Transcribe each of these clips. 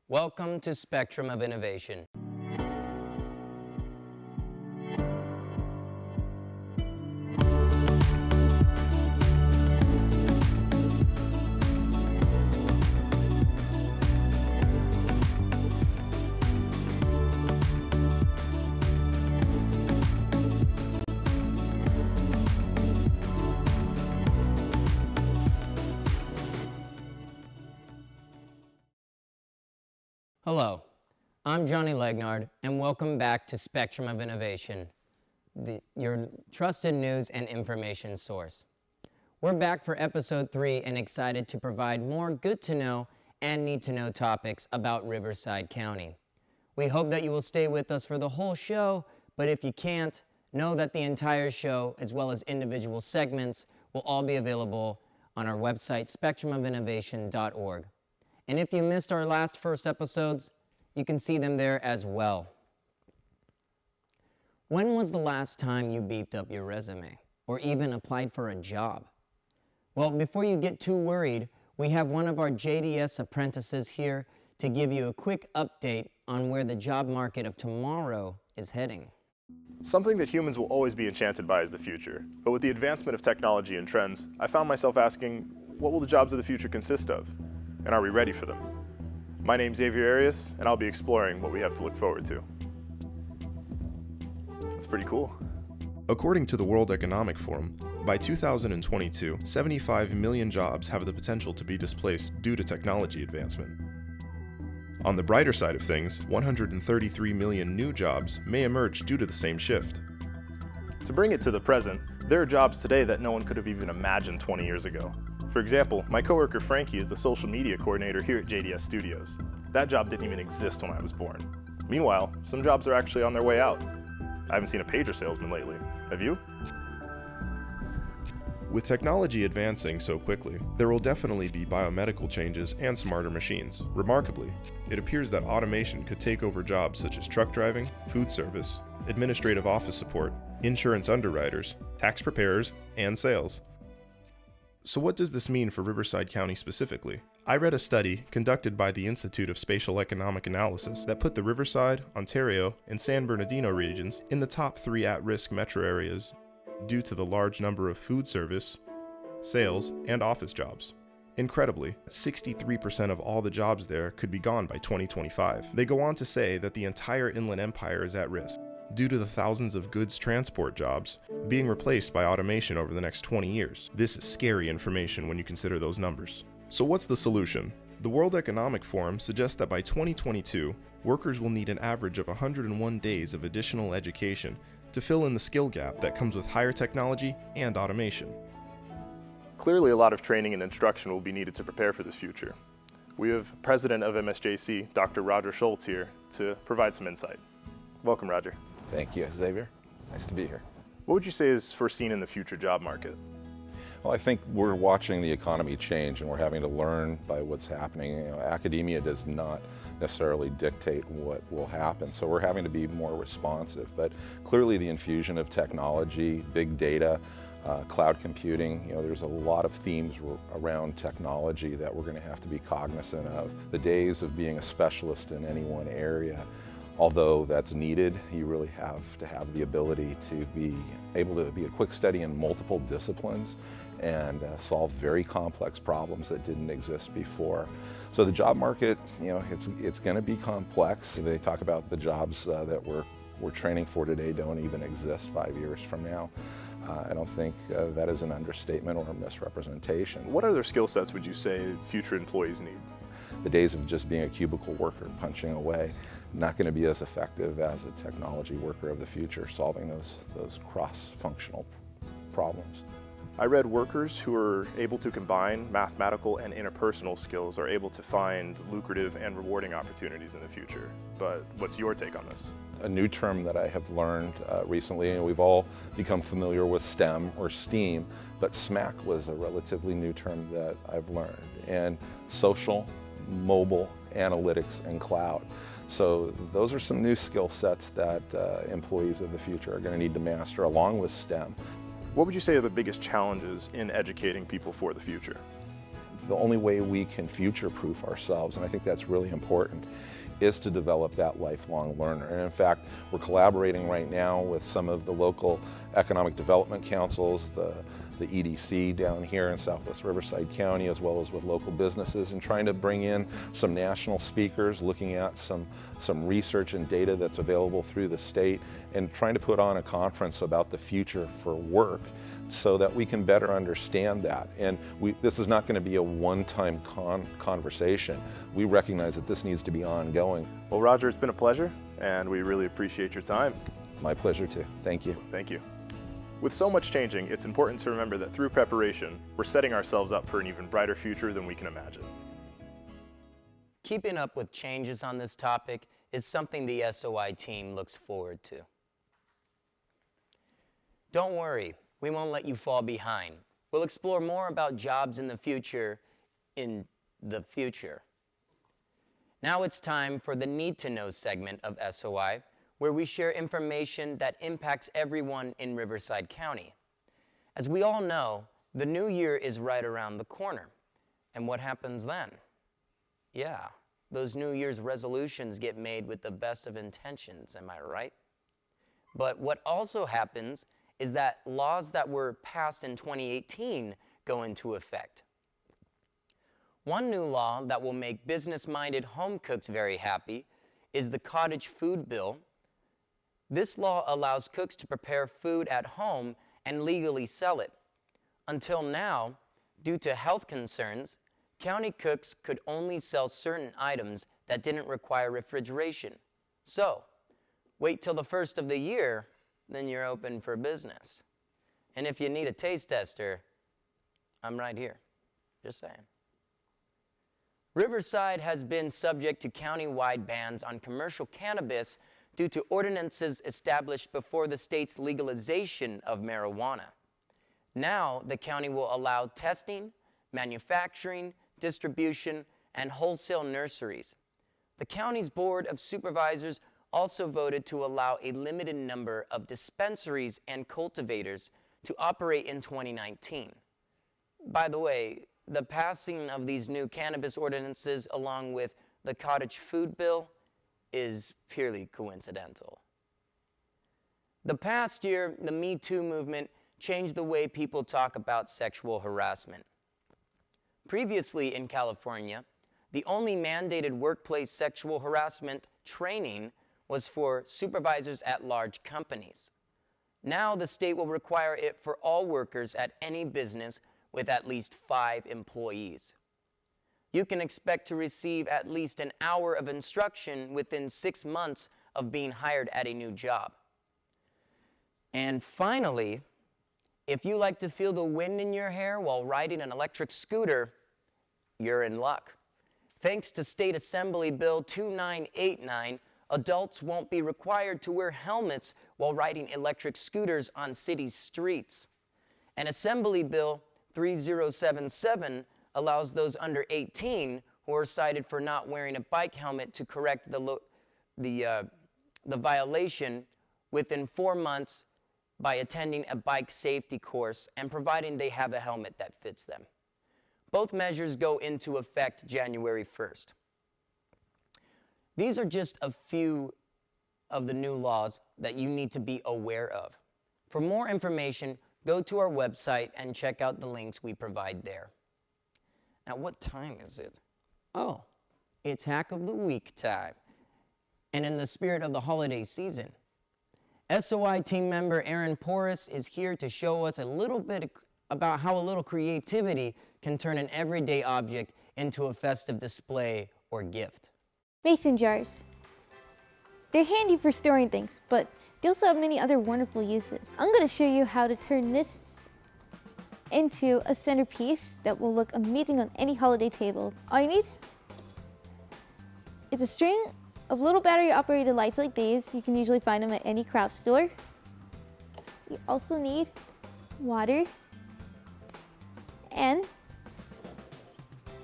Welcome to Spectrum of Innovation. Hello, I'm Johnny Legnard, and welcome back to Spectrum of Innovation, your trusted news and information source. We're back for episode 3 and excited to provide more good-to-know and need-to-know topics about Riverside County. We hope that you will stay with us for the whole show, but if you can't, know that the entire show, as well as individual segments, will all be available on our website, spectrumofinnovation.org. And if you missed our first episodes, you can see them there as well. When was the last time you beefed up your resume or even applied for a job? Well, before you get too worried, we have one of our JDS apprentices here to give you a quick update on where the job market of tomorrow is heading. Something that humans will always be enchanted by is the future. But with the advancement of technology and trends, I found myself asking, what will the jobs of the future consist of? And are we ready for them? My name's Xavier Arias, and I'll be exploring what we have to look forward to. That's pretty cool. According to the World Economic Forum, by 2022, 75 million jobs have the potential to be displaced due to technology advancement. On the brighter side of things, 133 million new jobs may emerge due to the same shift. To bring it to the present, there are jobs today that no one could have even imagined 20 years ago. For example, my coworker Frankie is the social media coordinator here at JDS Studios. That job didn't even exist when I was born. Meanwhile, some jobs are actually on their way out. I haven't seen a pager salesman lately. Have you? With technology advancing so quickly, there will definitely be biomedical changes and smarter machines. Remarkably, it appears that automation could take over jobs such as truck driving, food service, administrative office support, insurance underwriters, tax preparers, and sales. So what does this mean for Riverside County specifically? I read a study conducted by the Institute of Spatial Economic Analysis that put the Riverside, Ontario, and San Bernardino regions in the top 3 at-risk metro areas due to the large number of food service, sales, and office jobs. Incredibly, 63% of all the jobs there could be gone by 2025. They go on to say that the entire Inland Empire is at risk, due to the thousands of goods transport jobs being replaced by automation over the next 20 years. This is scary information when you consider those numbers. So what's the solution? The World Economic Forum suggests that by 2022, workers will need an average of 101 days of additional education to fill in the skill gap that comes with higher technology and automation. Clearly, a lot of training and instruction will be needed to prepare for this future. We have President of MSJC, Dr. Roger Schultz, here to provide some insight. Welcome, Roger. Thank you, Xavier. Nice to be here. What would you say is foreseen in the future job market? Well, I think we're watching the economy change and we're having to learn by what's happening. Academia does not necessarily dictate what will happen, so we're having to be more responsive. But clearly the infusion of technology, big data, cloud computing, there's a lot of themes around technology that we're going to have to be cognizant of. The days of being a specialist in any one area, although that's needed, you really have to have the ability to be able to be a quick study in multiple disciplines and solve very complex problems that didn't exist before. So the job market, it's going to be complex. They talk about the jobs that we're training for today don't even exist 5 years from now. I don't think that is an understatement or a misrepresentation. What other skill sets would you say future employees need? The days of just being a cubicle worker, punching away, not going to be as effective as a technology worker of the future, solving those cross-functional problems. I read workers who are able to combine mathematical and interpersonal skills are able to find lucrative and rewarding opportunities in the future. But what's your take on this? A new term that I have learned recently, and we've all become familiar with STEM or STEAM, but SMAC was a relatively new term that I've learned. And social, mobile, analytics, and cloud. So those are some new skill sets that employees of the future are going to need to master along with STEM. What would you say are the biggest challenges in educating people for the future? the only way we can future-proof ourselves, and I think that's really important, is to develop that lifelong learner. And in fact, we're collaborating right now with some of the local economic development councils, the EDC down here in Southwest Riverside County, as well as with local businesses, and trying to bring in some national speakers, looking at some research and data that's available through the state, and trying to put on a conference about the future for work so that we can better understand that. And this is not going to be a one-time conversation. We recognize that this needs to be ongoing. Well, Roger, it's been a pleasure, and we really appreciate your time. My pleasure too. Thank you. Thank you. With so much changing, it's important to remember that through preparation, we're setting ourselves up for an even brighter future than we can imagine. Keeping up with changes on this topic is something the SOI team looks forward to. Don't worry, we won't let you fall behind. We'll explore more about jobs in the future in the future. Now it's time for the Need to Know segment of SOI, where we share information that impacts everyone in Riverside County. As we all know, the new year is right around the corner. And what happens then? Yeah, those New Year's resolutions get made with the best of intentions, am I right? But what also happens is that laws that were passed in 2018 go into effect. One new law that will make business-minded home cooks very happy is the Cottage Food Bill. This law allows cooks to prepare food at home and legally sell it. Until now, due to health concerns, county cooks could only sell certain items that didn't require refrigeration. So, wait till the first of the year, then you're open for business. And if you need a taste tester, I'm right here. Just saying. Riverside has been subject to county-wide bans on commercial cannabis due to ordinances established before the state's legalization of marijuana. Now, the county will allow testing, manufacturing, distribution, and wholesale nurseries. The county's Board of Supervisors also voted to allow a limited number of dispensaries and cultivators to operate in 2019. By the way, the passing of these new cannabis ordinances, along with the Cottage Food Bill, is purely coincidental. The past year, the Me Too movement changed the way people talk about sexual harassment. Previously in California, the only mandated workplace sexual harassment training was for supervisors at large companies. Now the state will require it for all workers at any business with at least 5 employees. You can expect to receive at least an hour of instruction within 6 months of being hired at a new job. And finally, if you like to feel the wind in your hair while riding an electric scooter, you're in luck. Thanks to State Assembly Bill 2989, adults won't be required to wear helmets while riding electric scooters on city streets. And Assembly Bill 3077 allows those under 18 who are cited for not wearing a bike helmet to correct the violation within 4 months by attending a bike safety course and providing they have a helmet that fits them. Both measures go into effect January 1st. These are just a few of the new laws that you need to be aware of. For more information, go to our website and check out the links we provide there. Now, what time is it? Oh, it's Hack of the Week time. And in the spirit of the holiday season, SOI team member Aaron Porras is here to show us a little bit about how a little creativity can turn an everyday object into a festive display or gift. Mason jars. They're handy for storing things, but they also have many other wonderful uses. I'm going to show you how to turn this into a centerpiece that will look amazing on any holiday table. All you need is a string of little battery-operated lights like these. You can usually find them at any craft store. You also need water and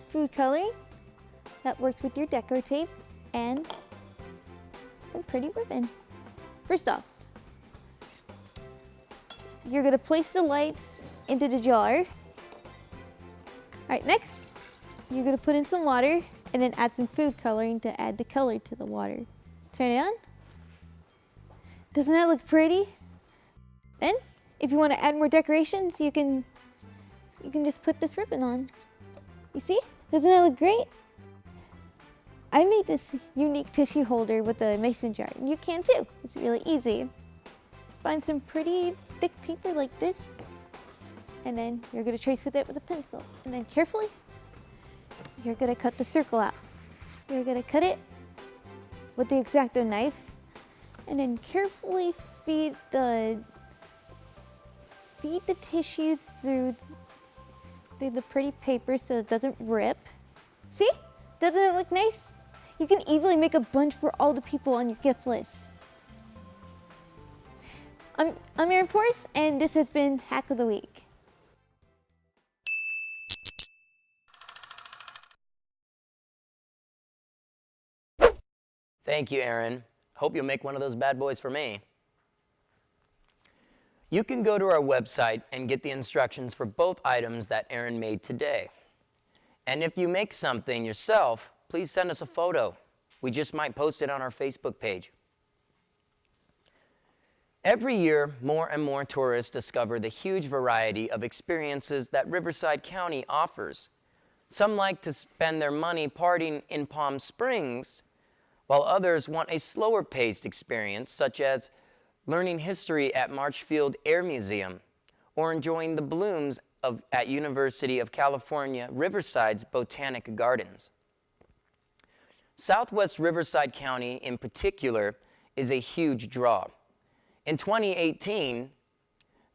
food coloring that works with your decor tape and some pretty ribbon. First off, you're going to place the lights into the jar. All right, next, you're gonna put in some water and then add some food coloring to add the color to the water. Let's turn it on. Doesn't that look pretty? Then, if you want to add more decorations, you can just put this ribbon on. You see? Doesn't that look great? I made this unique tissue holder with a mason jar, and you can too. It's really easy. Find some pretty thick paper like this, and then you're gonna trace with it with a pencil. And then carefully, you're gonna cut the circle out. You're gonna cut it with the X-Acto knife, and then carefully feed the tissue through the pretty paper so it doesn't rip. See? Doesn't it look nice? You can easily make a bunch for all the people on your gift list. I'm Erin Porce, and this has been Hack of the Week. Thank you, Erin. Hope you'll make one of those bad boys for me. You can go to our website and get the instructions for both items that Erin made today. And if you make something yourself, please send us a photo. We just might post it on our Facebook page. Every year, more and more tourists discover the huge variety of experiences that Riverside County offers. Some like to spend their money partying in Palm Springs, while others want a slower-paced experience, such as learning history at Marchfield Air Museum, or enjoying the blooms at University of California, Riverside's Botanic Gardens. Southwest Riverside County, in particular, is a huge draw. In 2018,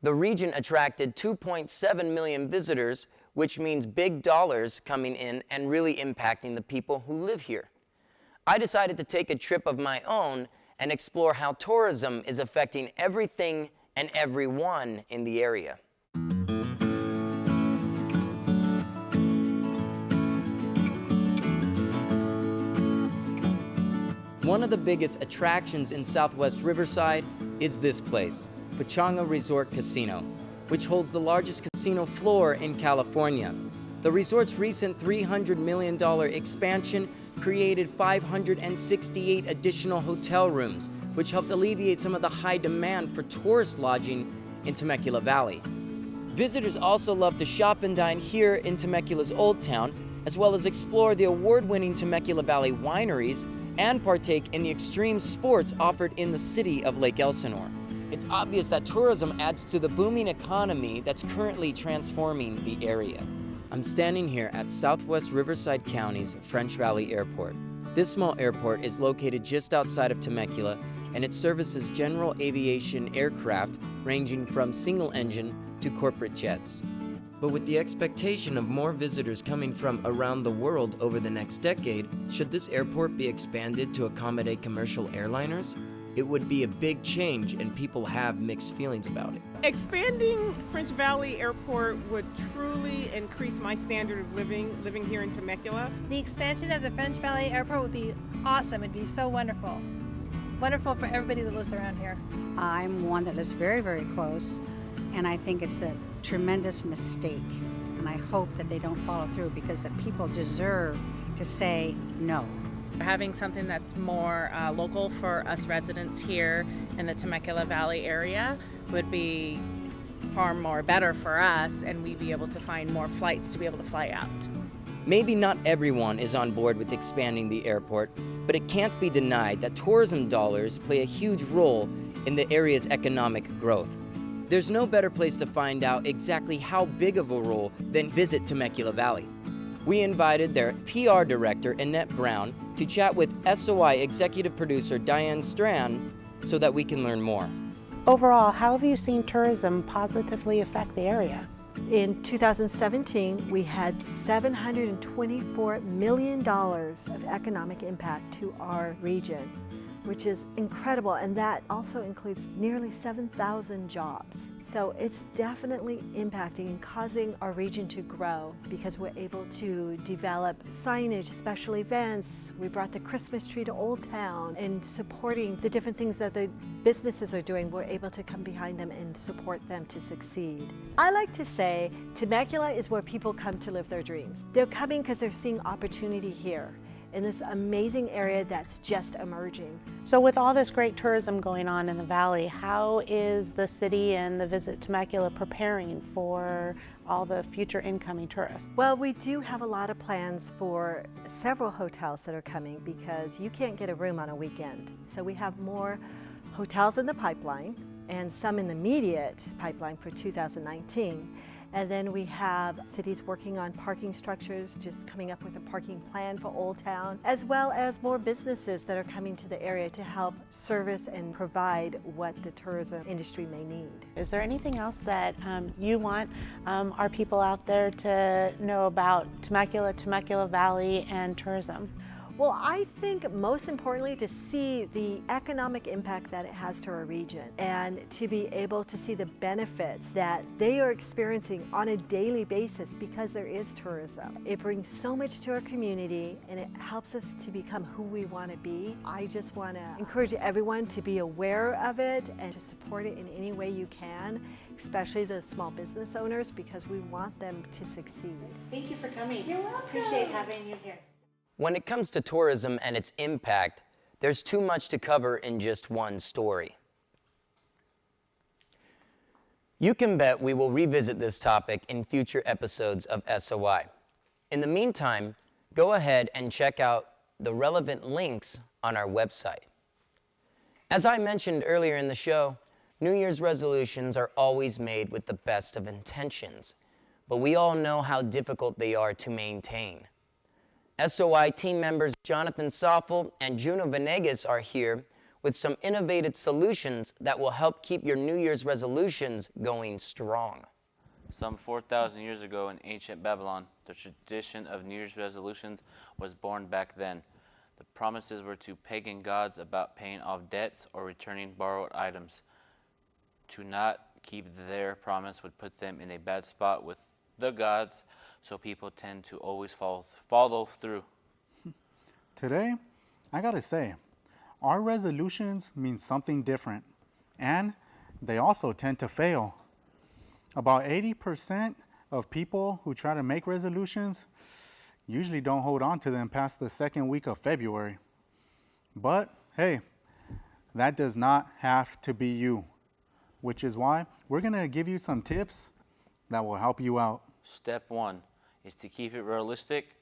the region attracted 2.7 million visitors, which means big dollars coming in and really impacting the people who live here. I decided to take a trip of my own and explore how tourism is affecting everything and everyone in the area. One of the biggest attractions in Southwest Riverside is this place, Pechanga Resort Casino, which holds the largest casino floor in California. The resort's recent $300 million expansion created 568 additional hotel rooms, which helps alleviate some of the high demand for tourist lodging in Temecula Valley. Visitors also love to shop and dine here in Temecula's Old Town, as well as explore the award-winning Temecula Valley wineries and partake in the extreme sports offered in the city of Lake Elsinore. It's obvious that tourism adds to the booming economy that's currently transforming the area. I'm standing here at Southwest Riverside County's French Valley Airport. This small airport is located just outside of Temecula, and it services general aviation aircraft ranging from single-engine to corporate jets. But with the expectation of more visitors coming from around the world over the next decade, should this airport be expanded to accommodate commercial airliners? It would be a big change, and people have mixed feelings about it. Expanding French Valley Airport would truly increase my standard of living here in Temecula. The expansion of the French Valley Airport would be awesome. It'd be so wonderful. Wonderful for everybody that lives around here. I'm one that lives very, very close, and I think it's a tremendous mistake. And I hope that they don't follow through, because the people deserve to say no. Having something that's more local for us residents here in the Temecula Valley area would be far more better for us, and we'd be able to find more flights to be able to fly out. Maybe not everyone is on board with expanding the airport, but it can't be denied that tourism dollars play a huge role in the area's economic growth. There's no better place to find out exactly how big of a role than Visit Temecula Valley. We invited their PR director, Annette Brown, to chat with SOI executive producer Diane Strand so that we can learn more. Overall, how have you seen tourism positively affect the area? In 2017, we had $724 million of economic impact to our region. which is incredible, and that also includes nearly 7,000 jobs. So it's definitely impacting and causing our region to grow because we're able to develop signage, special events. We brought the Christmas tree to Old Town, and supporting the different things that the businesses are doing, we're able to come behind them and support them to succeed. I like to say Temecula is where people come to live their dreams. They're coming because they're seeing opportunity here in this amazing area that's just emerging. So with all this great tourism going on in the valley, how is the city and the Visit Temecula preparing for all the future incoming tourists? Well, we do have a lot of plans for several hotels that are coming because you can't get a room on a weekend. So we have more hotels in the pipeline and some in the immediate pipeline for 2019. And then we have cities working on parking structures, just coming up with a parking plan for Old Town, as well as more businesses that are coming to the area to help service and provide what the tourism industry may need. Is there anything else that you want our people out there to know about Temecula, Temecula Valley, and tourism? Well, I think most importantly to see the economic impact that it has to our region and to be able to see the benefits that they are experiencing on a daily basis because there is tourism. It brings so much to our community and it helps us to become who we want to be. I just want to encourage everyone to be aware of it and to support it in any way you can, especially the small business owners, because we want them to succeed. Thank you for coming. You're welcome. Appreciate having you here. When it comes to tourism and its impact, there's too much to cover in just one story. You can bet we will revisit this topic in future episodes of SOI. In the meantime, go ahead and check out the relevant links on our website. As I mentioned earlier in the show, New Year's resolutions are always made with the best of intentions, but we all know how difficult they are to maintain. SOI team members Jonathan Soffel and Juno Venegas are here with some innovative solutions that will help keep your New Year's resolutions going strong. Some 4,000 years ago in ancient Babylon, the tradition of New Year's resolutions was born back then. The promises were to pagan gods about paying off debts or returning borrowed items. To not keep their promise would put them in a bad spot with the gods, so people tend to always follow through. Today, I gotta say, our resolutions mean something different, and they also tend to fail. About 80% of people who try to make resolutions usually don't hold on to them past the second week of February. But hey, that does not have to be you, which is why we're gonna give you some tips that will help you out. Step 1 is to keep it realistic.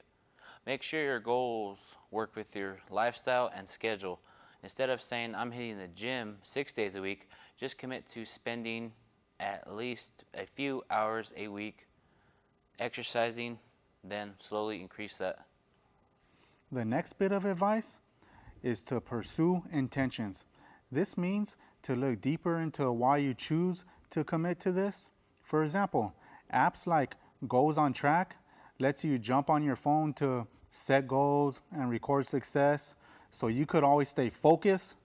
Make sure your goals work with your lifestyle and schedule. Instead of saying I'm hitting the gym 6 days a week, just commit to spending at least a few hours a week exercising, then slowly increase that. The next bit of advice is to pursue intentions. This means to look deeper into why you choose to commit to this. For example, apps like Goals on Track lets you jump on your phone to set goals and record success, so you could always stay focused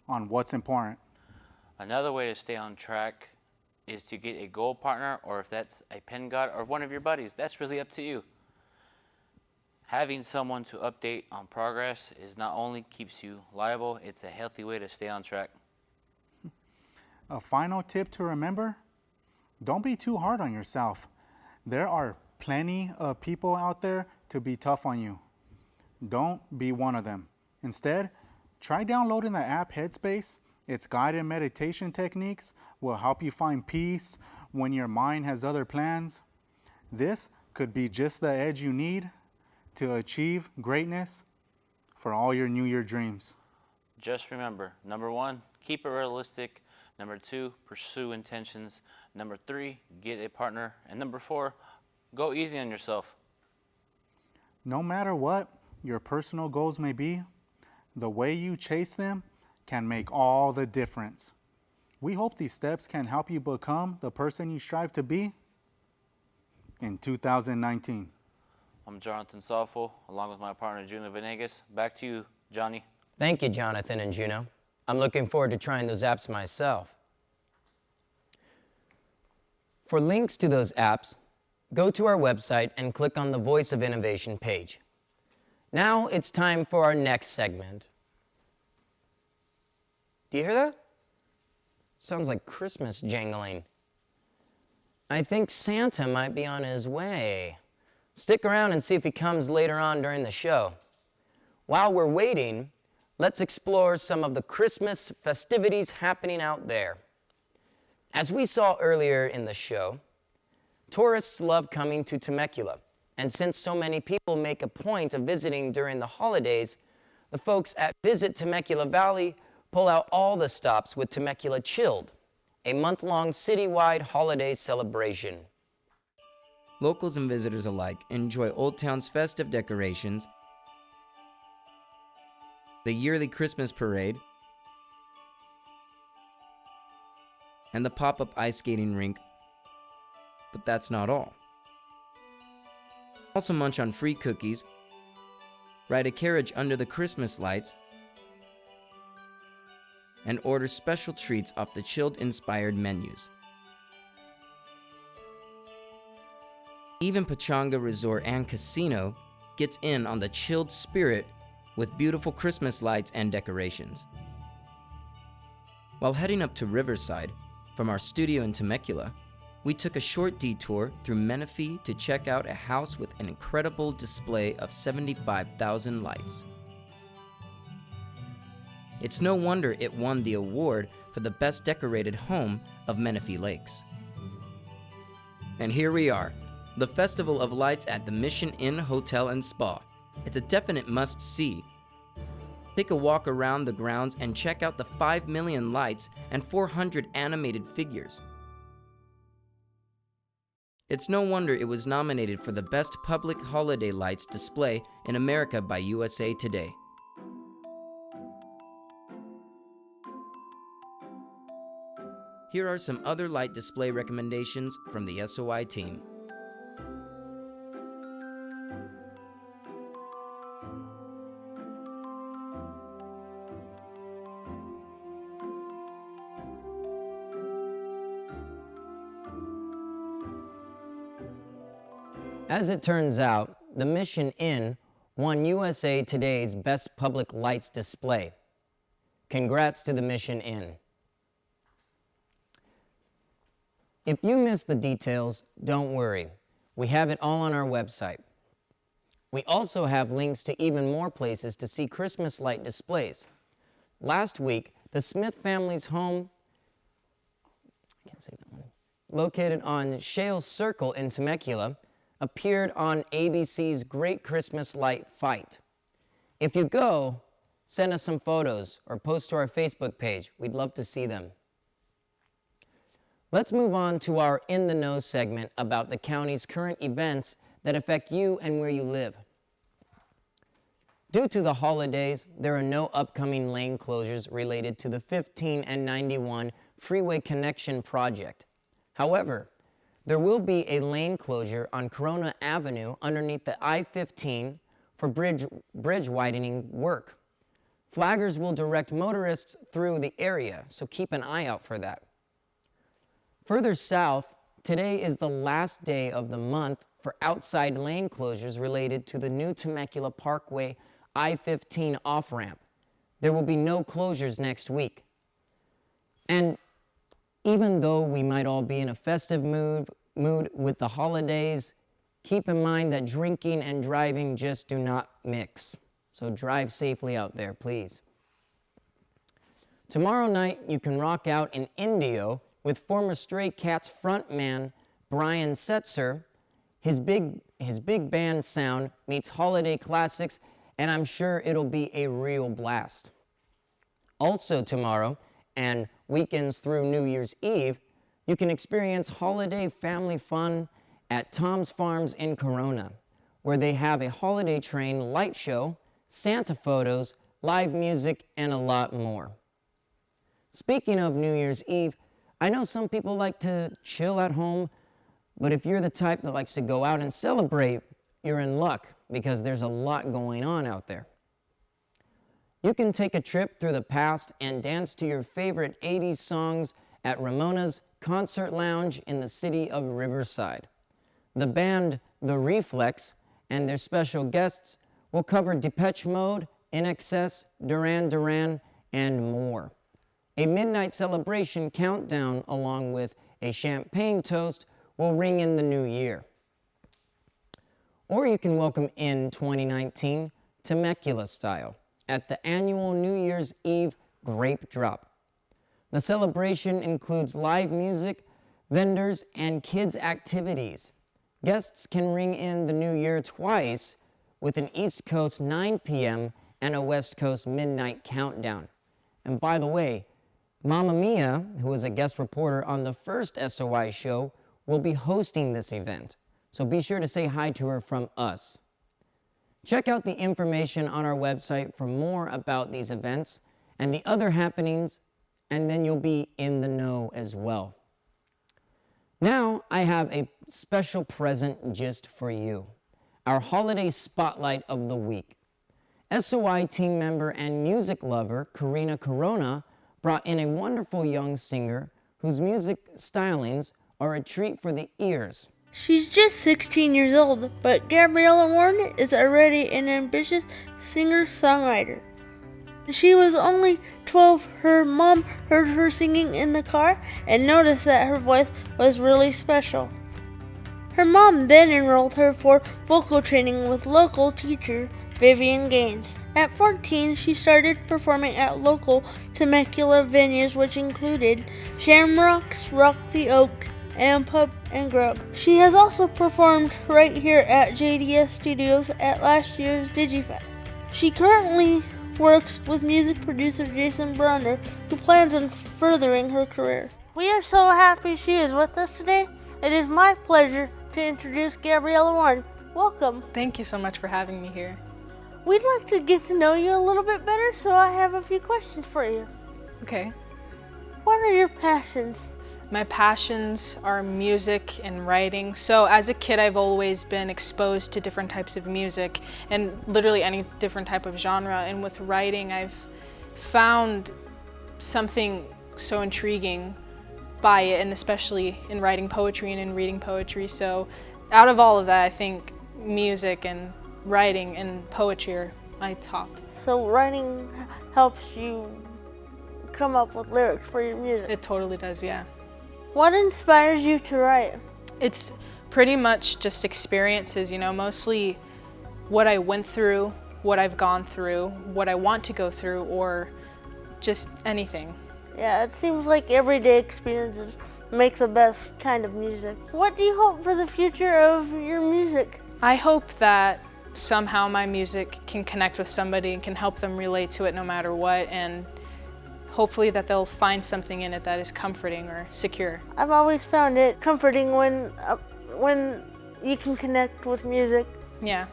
on what's important. Another way to stay on track is to get a goal partner, or if that's a pen god or one of your buddies, that's really up to you. Having someone to update on progress is not only keeps you liable, it's a healthy way to stay on track. A final tip to remember, don't be too hard on yourself. There are plenty of people out there to be tough on you. Don't be one of them. Instead, try downloading the app Headspace. Its guided meditation techniques will help you find peace when your mind has other plans. This could be just the edge you need to achieve greatness for all your New Year dreams. Just remember, number 1, keep it realistic. Number 2, pursue intentions. Number 3, get a partner. And number 4, go easy on yourself. No matter what your personal goals may be, the way you chase them can make all the difference. We hope these steps can help you become the person you strive to be in 2019. I'm Jonathan Soffel, along with my partner Juno Venegas. Back to you, Johnny. Thank you, Jonathan and Juno. I'm looking forward to trying those apps myself. For links to those apps, go to our website and click on the Voice of Innovation page. Now it's time for our next segment. Do you hear that? Sounds like Christmas jingling. I think Santa might be on his way. Stick around and see if he comes later on during the show. While we're waiting, let's explore some of the Christmas festivities happening out there. As we saw earlier in the show, tourists love coming to Temecula, and since so many people make a point of visiting during the holidays, the folks at Visit Temecula Valley pull out all the stops with Temecula Chilled, a month-long citywide holiday celebration. Locals and visitors alike enjoy Old Town's festive decorations, the yearly Christmas parade, and the pop-up ice skating rink. But that's not all. Also munch on free cookies, ride a carriage under the Christmas lights, and order special treats off the Chilled-inspired menus. Even Pachanga Resort and Casino gets in on the Chilled spirit with beautiful Christmas lights and decorations. While heading up to Riverside from our studio in Temecula, we took a short detour through Menifee to check out a house with an incredible display of 75,000 lights. It's no wonder it won the award for the best decorated home of Menifee Lakes. And here we are, the Festival of Lights at the Mission Inn Hotel and Spa. It's a definite must-see. Take a walk around the grounds and check out the 5 million lights and 400 animated figures. It's no wonder it was nominated for the Best Public Holiday Lights Display in America by USA Today. Here are some other light display recommendations from the SOI team. As it turns out, the Mission Inn won USA Today's Best Public Lights Display. Congrats to the Mission Inn. If you missed the details, don't worry. We have it all on our website. We also have links to even more places to see Christmas light displays. Last week, the Smith family's home, located on Shale Circle in Temecula, appeared on ABC's Great Christmas Light Fight. If you go, send us some photos or post to our Facebook page. We'd love to see them. Let's move on to our In the Know segment about the county's current events that affect you and where you live. Due to the holidays, there are no upcoming lane closures related to the 15 and 91 freeway connection project. However, there will be a lane closure on Corona Avenue underneath the I-15 for bridge widening work. Flaggers will direct motorists through the area, so keep an eye out for that. Further south, today is the last day of the month for outside lane closures related to the new Temecula Parkway I-15 off-ramp. There will be no closures next week. And even though we might all be in a festive mood with the holidays, keep in mind that drinking and driving just do not mix. So drive safely out there, please. Tomorrow night, you can rock out in Indio with former Stray Cats frontman Brian Setzer. His big band sound meets holiday classics, and I'm sure it'll be a real blast. Also tomorrow, and weekends through New Year's Eve, you can experience holiday family fun at Tom's Farms in Corona, where they have a holiday train light show, Santa photos, live music, and a lot more. Speaking of New Year's Eve, I know some people like to chill at home, but if you're the type that likes to go out and celebrate, you're in luck because there's a lot going on out there. You can take a trip through the past and dance to your favorite 80s songs at Ramona's Concert Lounge in the city of Riverside. The band The Reflex and their special guests will cover Depeche Mode, INXS, Duran Duran, and more. A midnight celebration countdown along with a champagne toast will ring in the new year. Or you can welcome in 2019 Temecula style at the annual New Year's Eve Grape Drop. The celebration includes live music, vendors, and kids' activities. Guests can ring in the new year twice with an East Coast 9 p.m. and a West Coast midnight countdown. And by the way, Mama Mia, who is a guest reporter on the first SOI show, will be hosting this event. So be sure to say hi to her from us. Check out the information on our website for more about these events and the other happenings, and then you'll be in the know as well. Now I have a special present just for you, our holiday spotlight of the week. SOI team member and music lover Karina Corona brought in a wonderful young singer whose music stylings are a treat for the ears. She's just 16 years old, but Gabriella Warren is already an ambitious singer-songwriter. She was only 12. Her mom heard her singing in the car and noticed that her voice was really special. Her mom then enrolled her for vocal training with local teacher Vivian Gaines. At 14, she started performing at local Temecula venues, which included Shamrocks, Rock the Oaks, and Pub and Grub. She has also performed right here at JDS Studios at last year's DigiFest. She currently works with music producer Jason Bronner, who plans on furthering her career. We are so happy she is with us today. It is my pleasure to introduce Gabriella Warren. Welcome. Thank you so much for having me here. We'd like to get to know you a little bit better, so I have a few questions for you. Okay. What are your passions? My passions are music and writing. So as a kid, I've always been exposed to different types of music and literally any different type of genre. And with writing, I've found something so intriguing by it, and especially in writing poetry and in reading poetry. So out of all of that, I think music and writing and poetry are my top. So writing helps you come up with lyrics for your music? It totally does, yeah. What inspires you to write? It's pretty much just experiences, mostly what I went through, what I've gone through, what I want to go through, or just anything. Yeah, it seems like everyday experiences make the best kind of music. What do you hope for the future of your music? I hope that somehow my music can connect with somebody and can help them relate to it no matter what, and hopefully that they'll find something in it that is comforting or secure. I've always found it comforting when you can connect with music. Yeah.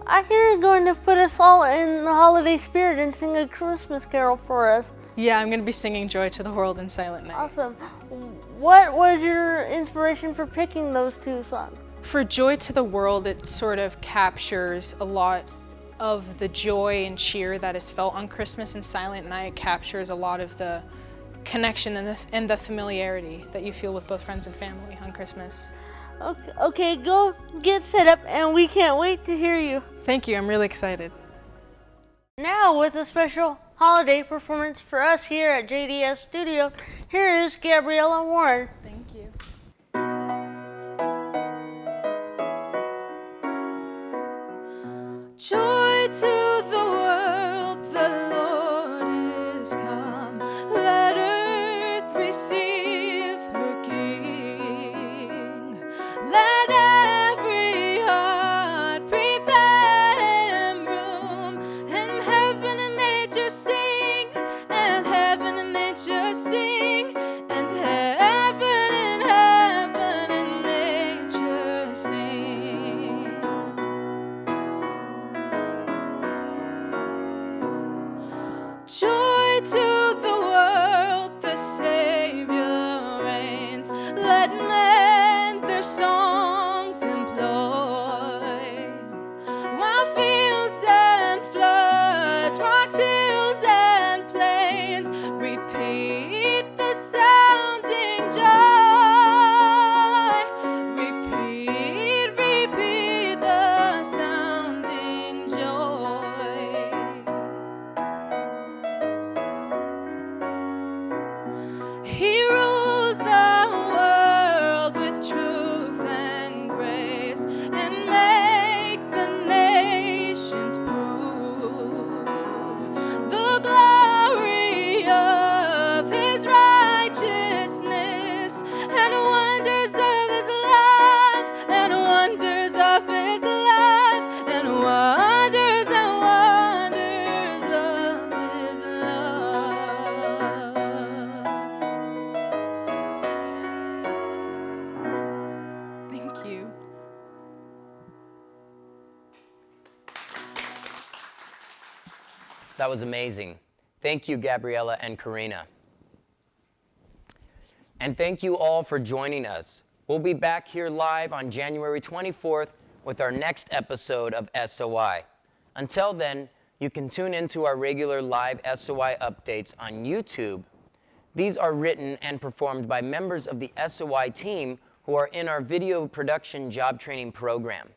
I hear you're going to put us all in the holiday spirit and sing a Christmas carol for us. Yeah, I'm going to be singing Joy to the World and Silent Night. Awesome. What was your inspiration for picking those two songs? For Joy to the World, it sort of captures a lot of the joy and cheer that is felt on Christmas, and Silent Night captures a lot of the connection and the familiarity that you feel with both friends and family on Christmas. Okay, go get set up and we can't wait to hear you. Thank you, I'm really excited. Now with a special holiday performance for us here at JDS Studio, here is Gabriella Warren. Thank you. Joy to the world, the Lord is come. Let earth receive her King. Let every heart prepare room, and heaven and nature sing, and heaven and nature sing, and heaven and nature sing. Joy to the world, the Savior reigns. Let men their songs employ, while fields and floods rocks, hills, and plains. Repeat the sounding joy. Repeat, repeat the sounding joy. He rules the world with truth and grace, and make the nations prove the glory of his righteousness, and wonders of his love, and wonders of his love, and wonders and wonders of his love. Thank you. That was amazing. Thank you, Gabriella and Karina. And thank you all for joining us. We'll be back here live on January 24th with our next episode of SOI. Until then, you can tune into our regular live SOI updates on YouTube. These are written and performed by members of the SOI team who are in our video production job training program.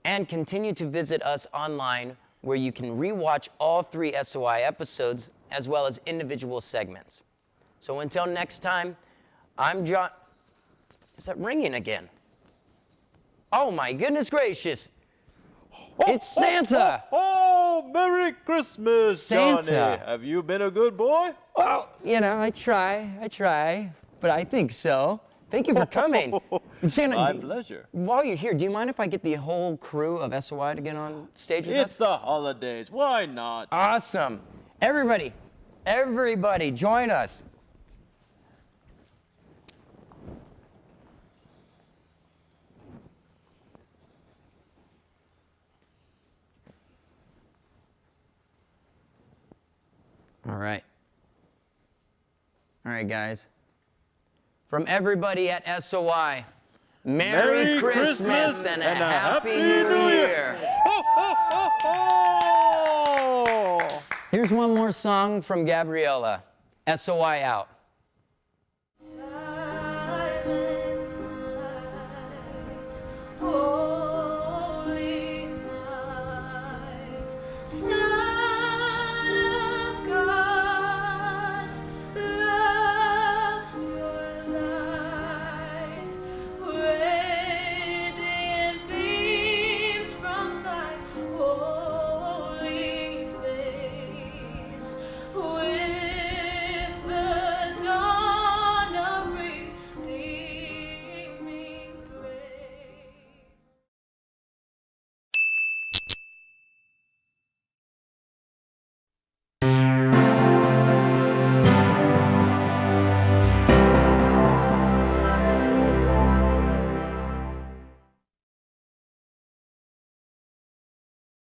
And continue to visit us online, where you can rewatch all 3 SOI episodes as well as individual segments. So until next time, I'm John. Is that ringing again? Oh my goodness gracious. It's Santa. Oh, Merry Christmas, Santa. Johnny. Have you been a good boy? Well, you know, I try, but I think so. Thank you for coming. Santa, My pleasure. While you're here, do you mind if I get the whole crew of SOI to get on stage with us? It's the holidays. Why not? Awesome. Everybody, join us. All right. All right, guys. From everybody at SOI, Merry Christmas and a Happy New Year. Here's one more song from Gabriella. SOI out.